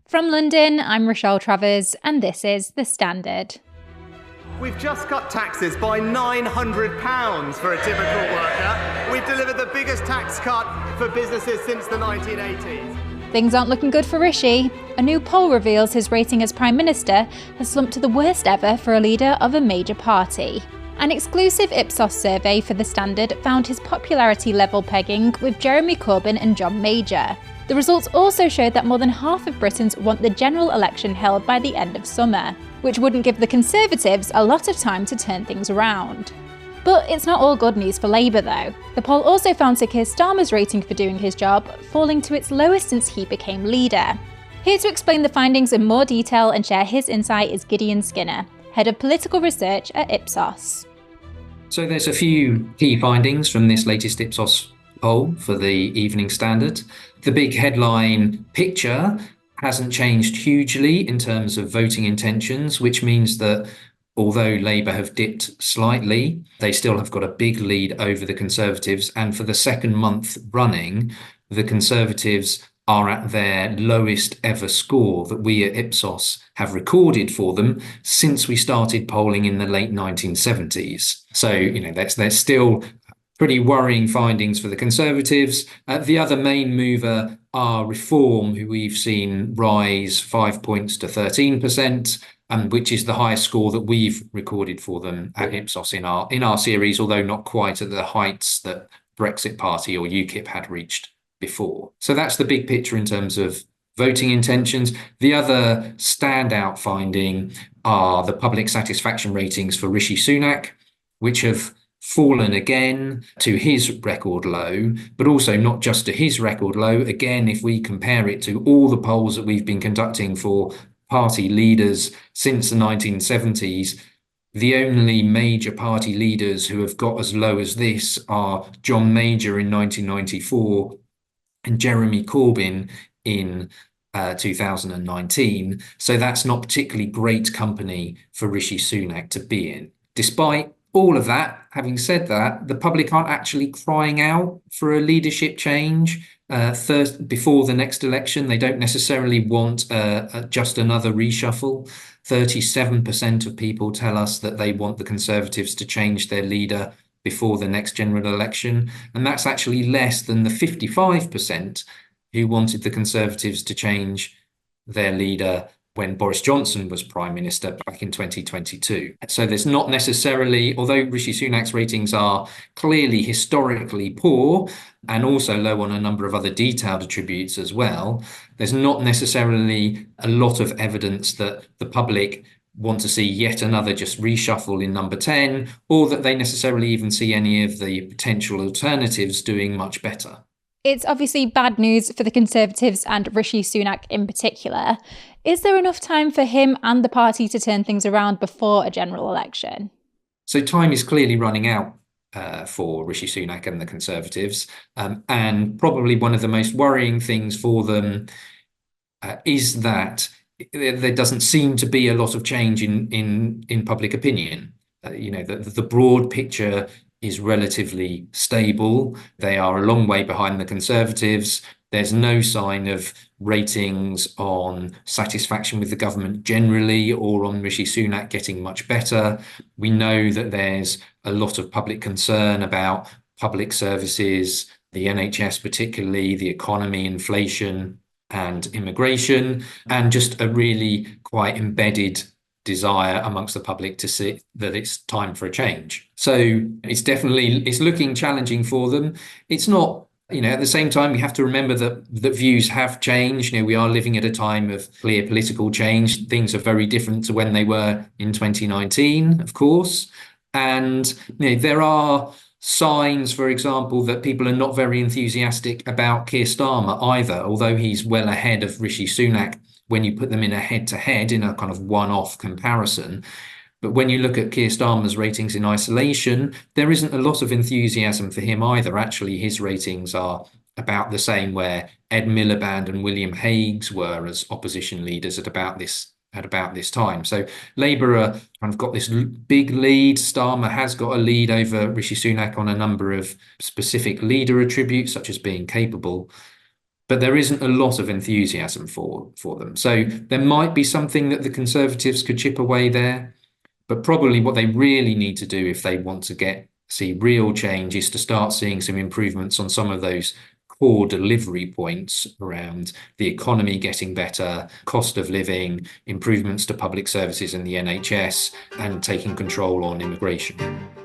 From London, I'm Rochelle Travers, and this is The Standard. We've just cut taxes by £900 for a typical worker. We've delivered the biggest tax cut for businesses since the 1980s. Things aren't looking good for Rishi. A new poll reveals his rating as Prime Minister has slumped to the worst ever for a leader of a major party. An exclusive Ipsos survey for The Standard found his popularity level pegging with Jeremy Corbyn and John Major. The results also showed that more than half of Britons want the general election held by the end of summer, which wouldn't give the Conservatives a lot of time to turn things around. But it's not all good news for Labour though. The poll also found Sir Keir Starmer's rating for doing his job falling to its lowest since he became leader. Here to explain the findings in more detail and share his insight is Gideon Skinner, Head of Political Research at Ipsos. So there's a few key findings from this latest Ipsos poll for the Evening Standard. The big headline picture hasn't changed hugely in terms of voting intentions, which means that although Labour have dipped slightly, they still have got a big lead over the Conservatives. And for the second month running, the Conservatives are at their lowest ever score that we at Ipsos have recorded for them since we started polling in the late 1970s. So, that's still pretty worrying findings for the Conservatives. The other main mover are Reform, who we've seen rise 5 points to 13%, which is the highest score that we've recorded for them at Ipsos in our series, although not quite at the heights that Brexit Party or UKIP had reached before. So that's the big picture in terms of voting intentions. The other standout finding are the public satisfaction ratings for Rishi Sunak, which have fallen again to his record low, but also not just to his record low. Again, if we compare it to all the polls that we've been conducting for party leaders since the 1970s, the only major party leaders who have got as low as this are John Major in 1994 and Jeremy Corbyn in 2019. So that's not particularly great company for Rishi Sunak to be in. Despite all of that, having said that, the public aren't actually crying out for a leadership change before the next election. They don't necessarily want just another reshuffle. 37% of people tell us that they want the Conservatives to change their leader before the next general election. And that's actually less than the 55% who wanted the Conservatives to change their leader when Boris Johnson was Prime Minister back in 2022. So there's not necessarily, although Rishi Sunak's ratings are clearly historically poor and also low on a number of other detailed attributes as well, there's not necessarily a lot of evidence that the public want to see yet another just reshuffle in number 10, or that they necessarily even see any of the potential alternatives doing much better. It's obviously bad news for the Conservatives and Rishi Sunak in particular. Is there enough time for him and the party to turn things around before a general election? So time is clearly running out for Rishi Sunak and the Conservatives. And probably one of the most worrying things for them is that there doesn't seem to be a lot of change in public opinion. The broad picture is relatively stable. They are a long way behind the Conservatives. There's no sign of ratings on satisfaction with the government generally or on Rishi Sunak getting much better. We know that there's a lot of public concern about public services, the NHS particularly, the economy, inflation and immigration, and just a really quite embedded desire amongst the public to see that it's time for a change. So it's looking challenging for them. It's not, at the same time, we have to remember that views have changed. We are living at a time of clear political change. Things are very different to when they were in 2019, of course. And there are signs, for example, that people are not very enthusiastic about Keir Starmer either, although he's well ahead of Rishi Sunak when you put them in a head-to-head in a kind of one-off comparison. But when you look at Keir Starmer's ratings in isolation, there isn't a lot of enthusiasm for him either. Actually, his ratings are about the same where Ed Miliband and William Hague's were as opposition leaders at about this time. So Labour are kind of got this big lead. Starmer has got a lead over Rishi Sunak on a number of specific leader attributes, such as being capable. but there isn't a lot of enthusiasm for them. So there might be something that the Conservatives could chip away there, but probably what they really need to do if they want to see real change is to start seeing some improvements on some of those core delivery points around the economy getting better, cost of living, improvements to public services and the NHS, and taking control on immigration.